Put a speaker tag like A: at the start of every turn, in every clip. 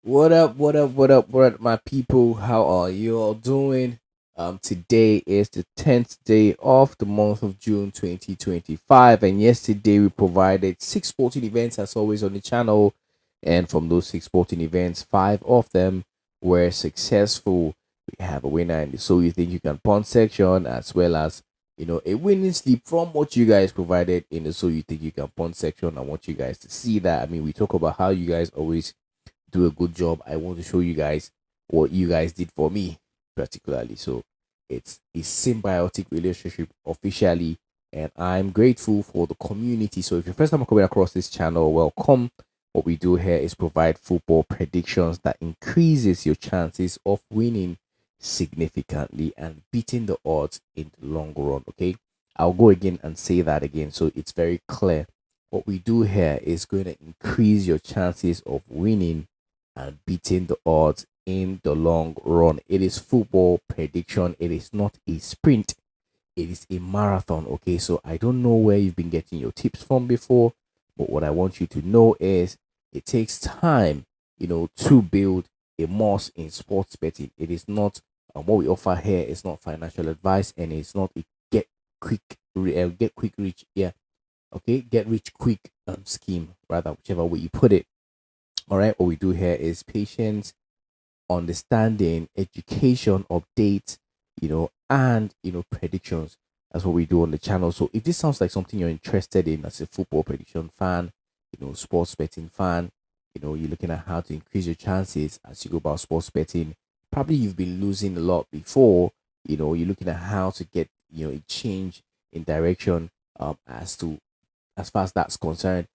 A: What up, what up, what up, what up, my people? How are you all doing? Today is the 10th day of the month of June 2025, and yesterday we provided six sporting events as always on the channel. And from those six sporting events, five of them were successful. We have a winner in the So You Think You Can Pawn section, as well as a winning slip from what you guys provided in the So You Think You Can Pawn section. I want you guys to see that. I mean, we talk about how you guys always do a good job. I want to show you guys what you guys did for me, particularly. So it's a symbiotic relationship officially, and I'm grateful for the community. So if you're first time coming across this channel, welcome. What we do here is provide football predictions that increases your chances of winning significantly and beating the odds in the long run. Okay, I'll go again and say that again so it's very clear. What we do here is going to increase your chances of winning and beating the odds in the long run. It is football prediction. It is not a sprint. It is a marathon. Okay, so I don't know where you've been getting your tips from before, but what I want you to know is it takes time, to build a must in sports betting. It is not what we offer here is not financial advice, and it's not a quick, get quick rich. Yeah, okay, get rich quick scheme, rather, whichever way you put it. All right, what we do here is patience, understanding, education, updates, and predictions. That's what we do on the channel. So if this sounds like something you're interested in as a football prediction fan, sports betting fan, you're looking at how to increase your chances as you go about sports betting. Probably you've been losing a lot before. You're looking at how to get a change in direction as far as that's concerned.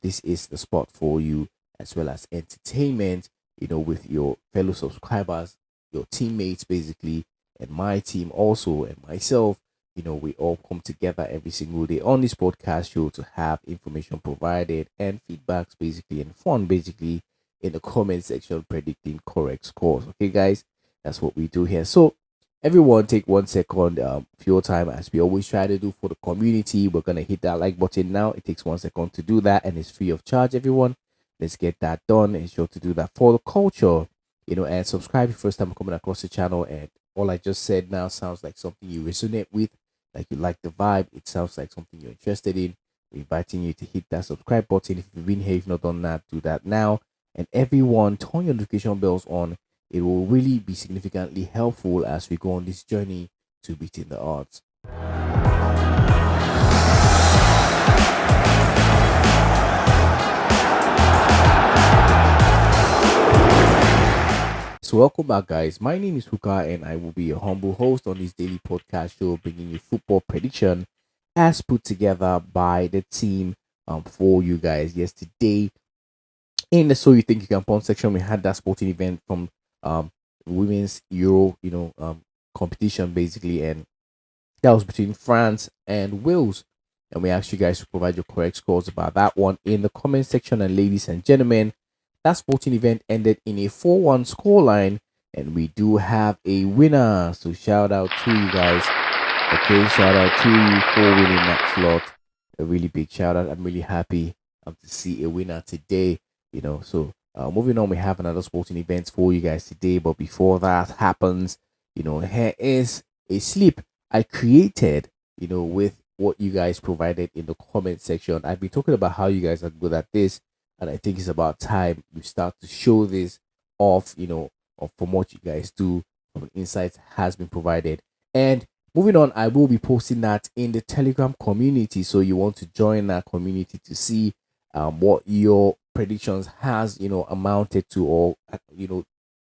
A: This is the spot for you, as well as entertainment, with your fellow subscribers, your teammates, basically, and my team also, and myself. We all come together every single day on this podcast show to have information provided and feedbacks, basically, and fun, basically, in the comment section predicting correct scores. Okay, guys, that's what we do here. So, everyone, take 1 second of your time, as we always try to do for the community. We're gonna hit that like button now. It takes 1 second to do that, and it's free of charge. Everyone, let's get that done. It's sure to do that for the culture, and subscribe if first time coming across the channel. And all I just said now sounds like something you resonate with, like you like the vibe. It sounds like something you're interested in. We're inviting you to hit that subscribe button. If you've been here, if not done that, do that now. And everyone, turn your notification bells on. It will really be significantly helpful as we go on this journey to beating the odds. So, welcome back, guys. My name is Huka, and I will be your humble host on this daily podcast show, bringing you football prediction as put together by the team for you guys. Yesterday, in the So You Think You Can Pawn section, we had that sporting event from women's Euro, competition, basically, and that was between France and Wales. And we asked you guys to provide your correct scores about that one in the comment section. And ladies and gentlemen, that sporting event ended in a 4-1 scoreline. And we do have a winner. So shout out to you guys. Okay, shout out to you for winning that slot. A really big shout out. I'm really happy to see a winner today. So moving on, we have another sporting event for you guys today. But before that happens, here is a slip I created, with what you guys provided in the comment section. I've been talking about how you guys are good at this, and I think it's about time we start to show this off, from what you guys do, from insights has been provided. And moving on, I will be posting that in the Telegram community. So you want to join that community to see what your predictions has, amounted to, or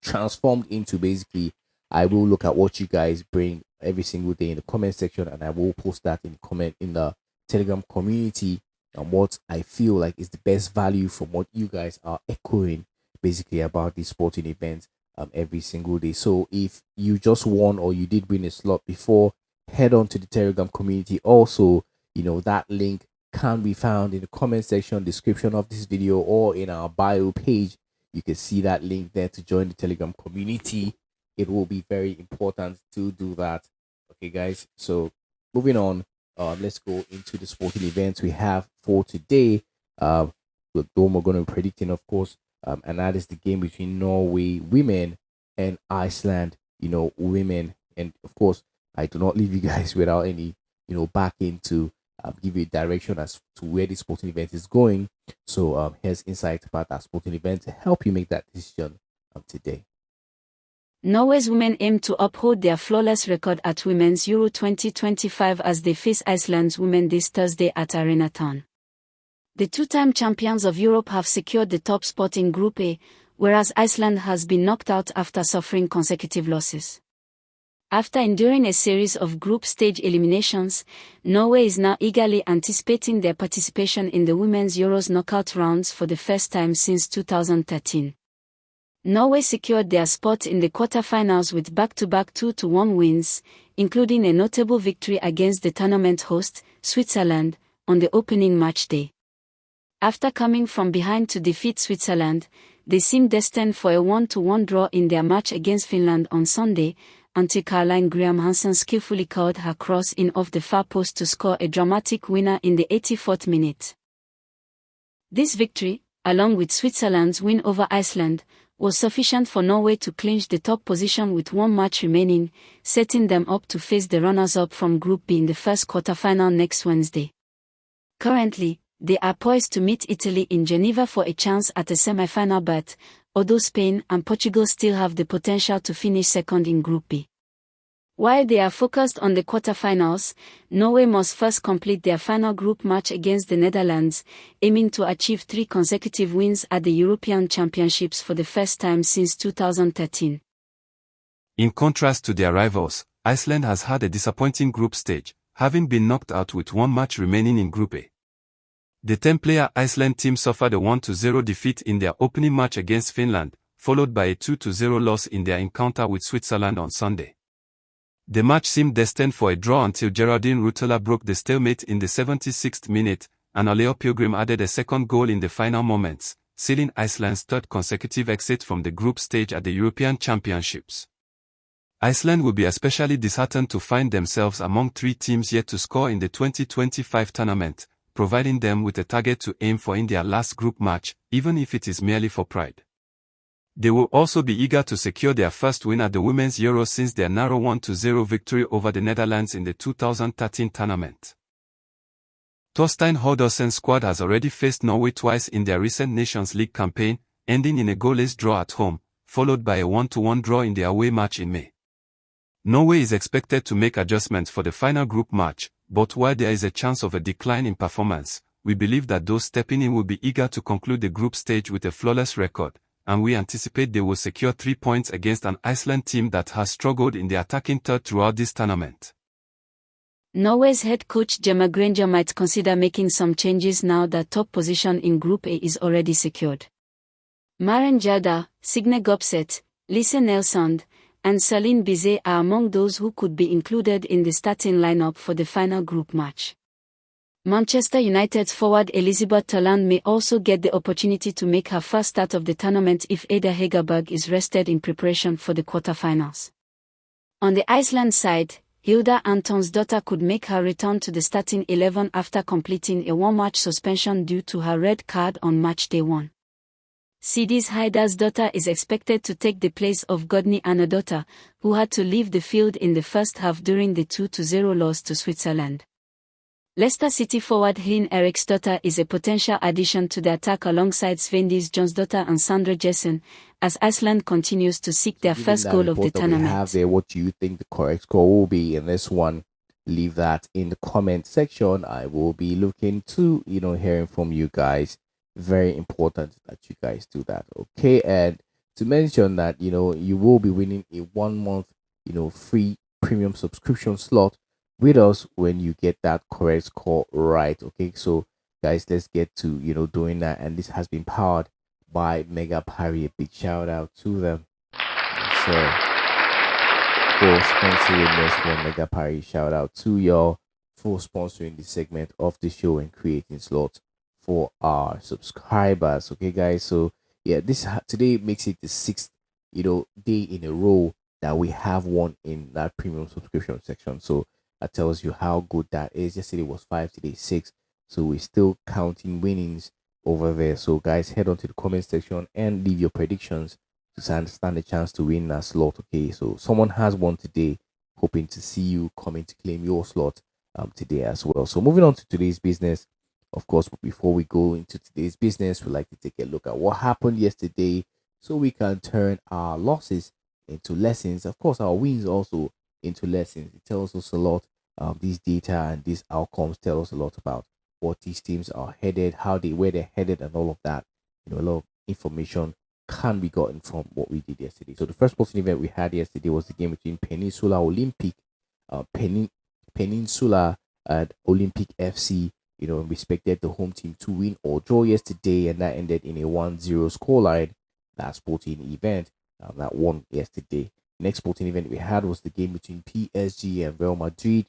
A: transformed into, basically. I will look at what you guys bring every single day in the comment section, and I will post that in the Telegram community, and what I feel like is the best value from what you guys are echoing, basically, about these sporting events every single day. So if you just won or you did win a slot before, head on to the Telegram community. Also, that link can be found in the comment section, description of this video, or in our bio page. You can see that link there to join the Telegram community. It will be very important to do that. Okay, guys. So moving on, let's go into the sporting events we have for today. The one we're going to be predicting, of course. and that is the game between Norway women and Iceland, women. And of course, I do not leave you guys without any, backing to give you a direction as to where the sporting event is going. So here's insight about that sporting event to help you make that decision today.
B: Norway's women aim to uphold their flawless record at Women's Euro 2025 as they face Iceland's women this Thursday at Arenaton. The two-time champions of Europe have secured the top spot in Group A, whereas Iceland has been knocked out after suffering consecutive losses. After enduring a series of group stage eliminations, Norway is now eagerly anticipating their participation in the Women's Euros knockout rounds for the first time since 2013. Norway secured their spot in the quarterfinals with back-to-back 2-1 wins, including a notable victory against the tournament host, Switzerland, on the opening match day. After coming from behind to defeat Switzerland, they seemed destined for a 1-1 draw in their match against Finland on Sunday, until Caroline Graham-Hansen skillfully curled her cross in off the far post to score a dramatic winner in the 84th minute. This victory, along with Switzerland's win over Iceland, was sufficient for Norway to clinch the top position with one match remaining, setting them up to face the runners-up from Group B in the first quarterfinal next Wednesday. Currently, they are poised to meet Italy in Geneva for a chance at a semi-final berth, although Spain and Portugal still have the potential to finish second in Group B. While they are focused on the quarterfinals, Norway must first complete their final group match against the Netherlands, aiming to achieve 3 consecutive wins at the European Championships for the first time since 2013.
C: In contrast to their rivals, Iceland has had a disappointing group stage, having been knocked out with one match remaining in Group A. The 10-player Iceland team suffered a 1-0 defeat in their opening match against Finland, followed by a 2-0 loss in their encounter with Switzerland on Sunday. The match seemed destined for a draw until Geraldine Rutela broke the stalemate in the 76th minute, and Aleo Pilgrim added a second goal in the final moments, sealing Iceland's third consecutive exit from the group stage at the European Championships. Iceland will be especially disheartened to find themselves among 3 teams yet to score in the 2025 tournament, providing them with a target to aim for in their last group match, even if it is merely for pride. They will also be eager to secure their first win at the Women's Euro since their narrow 1-0 victory over the Netherlands in the 2013 tournament. Torstein Halldorsen's squad has already faced Norway twice in their recent Nations League campaign, ending in a goalless draw at home, followed by a 1-1 draw in the away match in May. Norway is expected to make adjustments for the final group match, but while there is a chance of a decline in performance, we believe that those stepping in will be eager to conclude the group stage with a flawless record, and we anticipate they will secure 3 points against an Iceland team that has struggled in the attacking third throughout this tournament.
B: Norway's head coach Gemma Granger might consider making some changes now that top position in Group A is already secured. Maren Jarda, Signe Gopset, Lise Nelsund, and Celine Bizet are among those who could be included in the starting lineup for the final group match. Manchester United's forward Elisabeth Tolland may also get the opportunity to make her first start of the tournament if Ada Hegerberg is rested in preparation for the quarterfinals. On the Iceland side, Hilda Antonsdottir could make her return to the starting 11 after completing a one-match suspension due to her red card on match day 1. Sidis Heidarsdottir is expected to take the place of Godny Anadottir, who had to leave the field in the first half during the 2-0 loss to Switzerland. Leicester City forward Helene Eriksdottir is a potential addition to the attack alongside Svandís Jónsdóttir and Sandra Jessen, as Iceland continues to seek their first goal of the tournament.
A: Have there, what do you think the correct score will be in this one? Leave that in the comment section. I will be looking to, hearing from you guys. Very important that you guys do that, okay? And to mention that, you will be winning a 1-month, free premium subscription slot with us when you get that correct score right. Okay, so guys, let's get to doing that. And this has been powered by Mega Parry. A big shout out to them, so for sponsoring this one. Mega Parry, shout out to y'all for sponsoring this segment of the show and creating slots for our subscribers. Okay guys, so yeah, this today makes it the 6th day in a row that we have one in that premium subscription section. So that tells you how good that is. Yesterday was 5, today 6. So we're still counting winnings over there. So, guys, head on to the comment section and leave your predictions to stand a chance to win that slot. Okay, so someone has one today, hoping to see you coming to claim your slot today as well. So, moving on to today's business. Of course, before we go into today's business, we like to take a look at what happened yesterday so we can turn our losses into lessons. Of course, our wins also into lessons. It tells us a lot. These data and these outcomes tell us a lot about what these teams are headed, where they're headed, and all of that. A lot of information can be gotten from what we did yesterday. So the first sporting event we had yesterday was the game between Peninsula and Olympic FC. We expected the home team to win or draw yesterday, and that ended in a 1-0 scoreline. That sporting event that won yesterday. Next sporting event we had was the game between PSG and Real Madrid,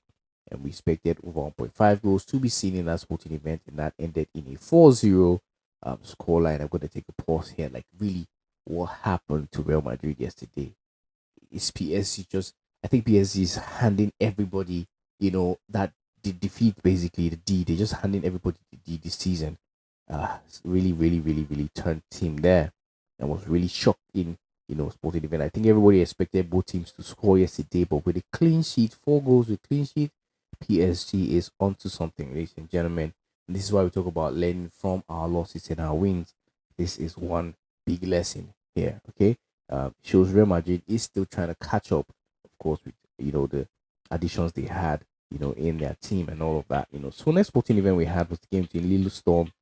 A: and we expected over 1.5 goals to be seen in that sporting event, and that ended in a 4-0 scoreline. I'm going to take a pause here. Like, really, what happened to Real Madrid yesterday? Is PSG just? I think PSG is handing everybody, that the defeat, basically the D. They're just handing everybody the D this season. It's really, really, really, really turned team there, and was really shocking. Sporting event. I think everybody expected both teams to score yesterday, but with a clean sheet, 4 goals with clean sheet, PSG is onto something, ladies and gentlemen. And this is why we talk about learning from our losses and our wins. This is one big lesson here. Okay, shows Real Madrid is still trying to catch up, of course, with the additions they had, in their team and all of that. So next sporting event we had was the game between Lillestrøm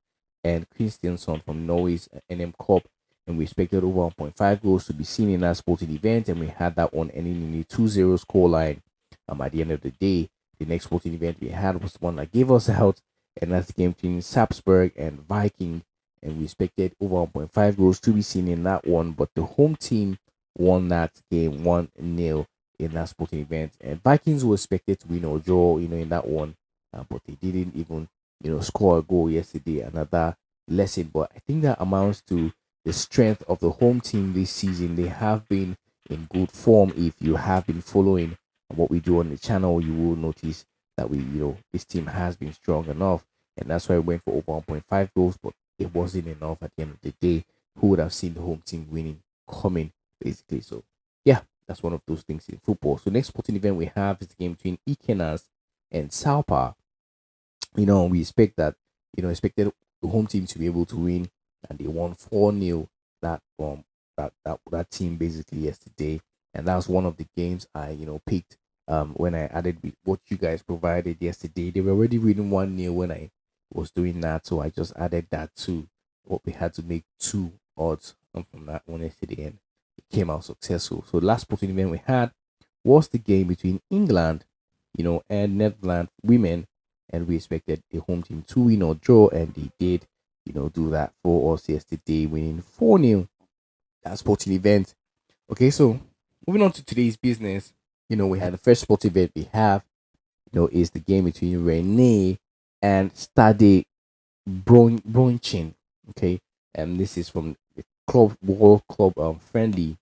A: and Kristiansand from Norway's NM Cup, and we expected over 1.5 goals to be seen in that sporting event, and we had that one ending in a 2-0 scoreline. At the end of the day, the next sporting event we had was the one that gave us out, and that's the game between Sapsburg and Viking, and we expected over 1.5 goals to be seen in that one, but the home team won that game 1-0 in that sporting event, and Vikings were expected to win or draw, in that one, but they didn't even, score a goal yesterday. Another lesson, but I think that amounts to the strength of the home team this season. They have been in good form. If you have been following what we do on the channel, you will notice that this team has been strong enough, and that's why we went for over 1.5 goals, but it wasn't enough at the end of the day. Who would have seen the home team winning coming, basically? So yeah, that's one of those things in football. So next sporting event we have is the game between Ikenas and Salpa. We expect that, expected the home team to be able to win, and they won 4-0 that team basically yesterday. And that was one of the games I, picked when I added with what you guys provided yesterday. They were already winning 1-0 when I was doing that, so I just added that to what we had to make 2 odds from that one yesterday, and it came out successful. So the last sporting event we had was the game between England, and Netherlands women, and we expected the home team to win or draw, and they did, do that for us yesterday, winning 4-0 that sporting event. Okay, so moving on to today's business, we had the first sporting event we have, is the game between Rennes and Stade Bronchin. Okay, and this is from the World Club friendly,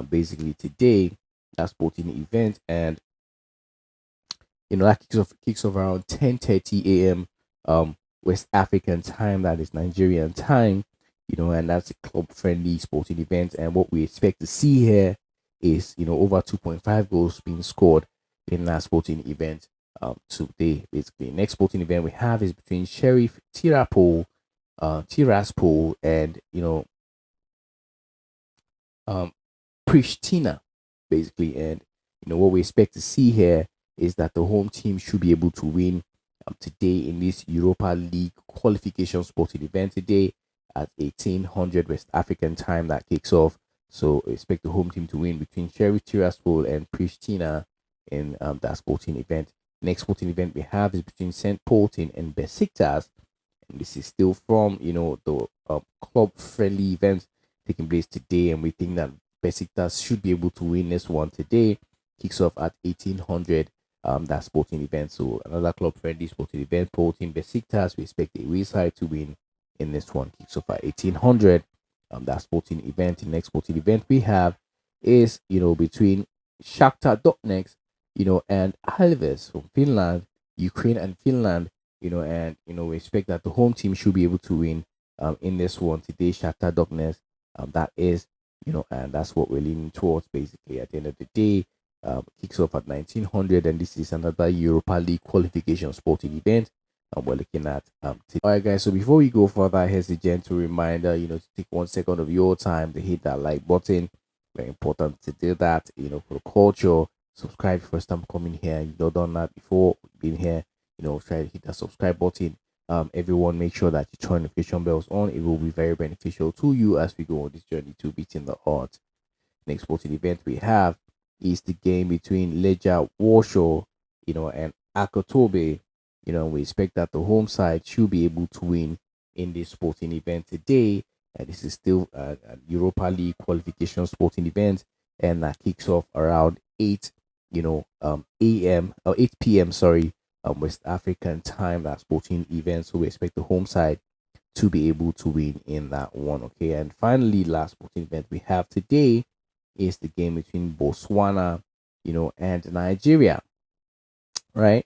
A: basically today, that sporting event, and that kicks off around 10:30 a.m. West African time, that is Nigerian time, and that's a club friendly sporting event. And what we expect to see here is, over 2.5 goals being scored in that sporting event today, basically. Next sporting event we have is between Sheriff Tiraspol and Pristina, basically. And what we expect to see here is that the home team should be able to win today in this Europa League qualification sporting event today at 1800 West African time. That kicks off. So expect the home team to win between Sheriff Tiraspol and Pristina in that sporting event. Next sporting event we have is between St. Pölten and Besiktas, and this is still from the club friendly event taking place today, and we think that Besiktas should be able to win this one today. Kicks off at 1800 that sporting event. So another club friendly sporting event, Pölten Besiktas. We expect the away side to win in this one. Kicks off at 1800 that sporting event. The next sporting event we have is between Shakhtar Donetsk and Alves from Finland, Ukraine and Finland, and we expect that the home team should be able to win in this one today, Shakhtar Donetsk. That is, and that's what we're leaning towards basically. At the end of the day, kicks off at 1900, and this is another Europa League qualification sporting event. We're looking at today. All right, guys. So before we go further, here's a gentle reminder. To take 1 second of your time to hit that like button. Very important to do that. For the culture. Subscribe first time coming here. You've not done that before. Been here. Try to hit that subscribe button. Everyone, make sure that you turn notification bells on. It will be very beneficial to you as we go on this journey to beating the odds. Next sporting event we have is the game between Legia Warsaw, and Akotobe. We expect that the home side should be able to win in this sporting event today. And this is still a Europa League qualification sporting event, and that kicks off around 8, a.m. or 8 p.m. Sorry, West African time. That sporting event, so we expect the home side to be able to win in that one. Okay, and finally, last sporting event we have today is the game between Botswana, and Nigeria, right?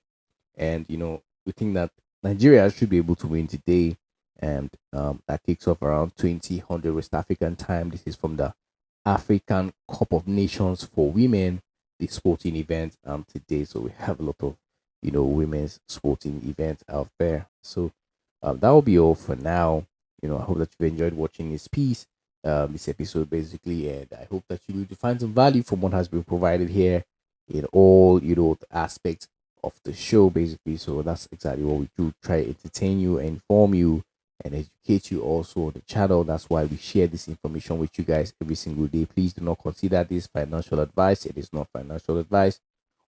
A: And we think that Nigeria should be able to win today, and that kicks off around 2000 West African time. This is from the African Cup of Nations for women, the sporting event today. So we have a lot of women's sporting events out there. So that will be all for now. I hope that you've enjoyed watching this piece, this episode basically, and I hope that you will find some value from what has been provided here in all the aspects of the show basically. So that's exactly what we do: try to entertain you, inform you, and educate you also on the channel. That's why we share this information with you guys every single day. Please do not consider this financial advice. It is not financial advice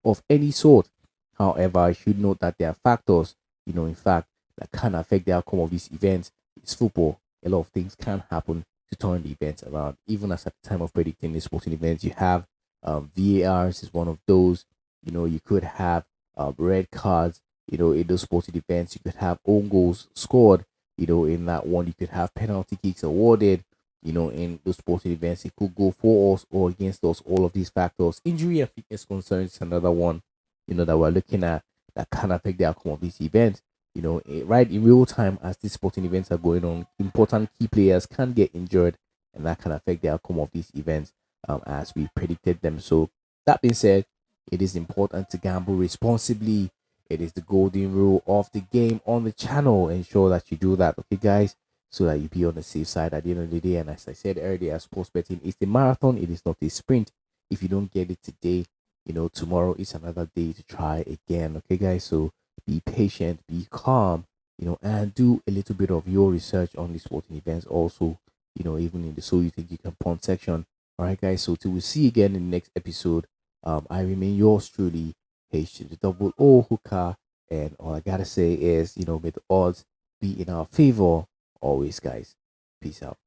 A: of any sort. However, I should note that there are factors, in fact, that can affect the outcome of these events. It's football. A lot of things can happen to turn the events around. Even as at the time of predicting the sporting events, you have VARs is one of those. You could have red cards, in those sporting events. You could have own goals scored, in that one. You could have penalty kicks awarded, in those sporting events. It could go for us or against us. All of these factors. Injury and fitness concerns is another one, that we're looking at that can affect the outcome of this event. Right in real time as these sporting events are going on, important key players can get injured, and that can affect the outcome of these events as we predicted them. So that being said, it is important to gamble responsibly. It is the golden rule of the game on the channel. Ensure that you do that, okay, guys, so that you be on the safe side at the end of the day. And as I said earlier, sports betting is a marathon. It is not a sprint. If you don't get it today, tomorrow is another day to try again. Okay, guys. So be patient, be calm, and do a little bit of your research on the sporting events. Also, even in the So You Think You Can Punt section. All right, guys. So till we see you again in the next episode. I remain yours truly, H to the double O hooker, and all I gotta say is, may the odds be in our favor always, guys. Peace out.